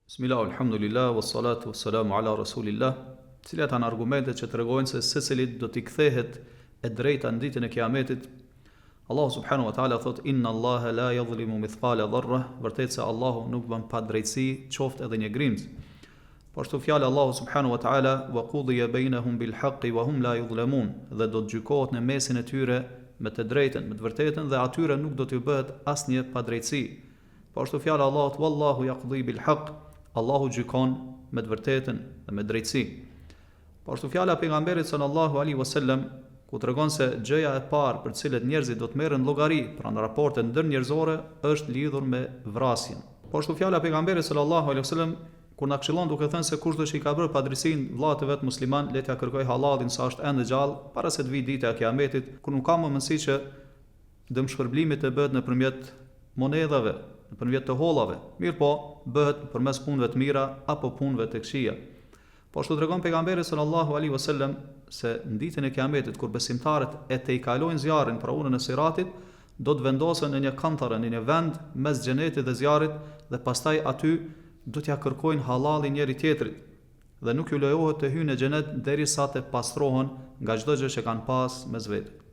Bismillah, alhamdulillah, wassalatu wassalamu ala rasulillah. Cilat janë argumentet që tregojnë se secilit do t'i kthehet e drejta në ditën e Kiametit? Allahu subhanahu wa taala thot: Inna Allaha la yadhlimu mithqala dharra, vërtet se Allahu nuk bën pa drejtësi, qoftë edhe një grimc. Po ashtu fjala Allahu subhanahu wa taala: Wa qudiya bainahum bil haqqi wa hum la yudhlamun, dhe do të gjykohet në mesin e tyre me të drejtën, me të vërtetën, dhe atyre nuk do t'ju bëhet asnjë padrejtësi. Po ashtu fjala Allahut: Wallahu yaqdi bil haqq, Allahu gjykon me të vërtetën dhe me drejtësi. Po ashtu fjala pejgamberit sallallahu alaihi wasallam, ku tregon se gjëja e parë për cilët njerëzit do të merren llogari pranë raportet ndërnjerëzore është lidhur me vrasjen. Po ashtu fjala pejgamberit sallallahu alaihi wasallam kur na këshillon duke thënë se kushdo që i ka bërë padrejësinë vllaut e vet musliman, le t'ia kërkoj halallin sa është ende gjallë, para se të vijë dita e Kiametit, kur nuk ka më mundësi që dëmshpërblimi të bëhet nëpërmjet monedhave, nëpërmjet të hollave. Mirë po, bëhet përmes punëve të mira apo punëve të këqija. Po ashtu tregon pejgamberi sallallahu alaihi wasallam se në ditën e Kiametit, kur besimtarët e tejkalojnë zjarrin pra urën e Siratit, do të vendosen në një kantare, në një vend mes xhenetit dhe zjarrit, dhe pastaj aty do t'ja kërkojnë halallin njëri tjetrit, dhe nuk ju lejohet të hyjnë në xhenet derisa të pastrohen nga çdo gjë që kanë pas mes vetë.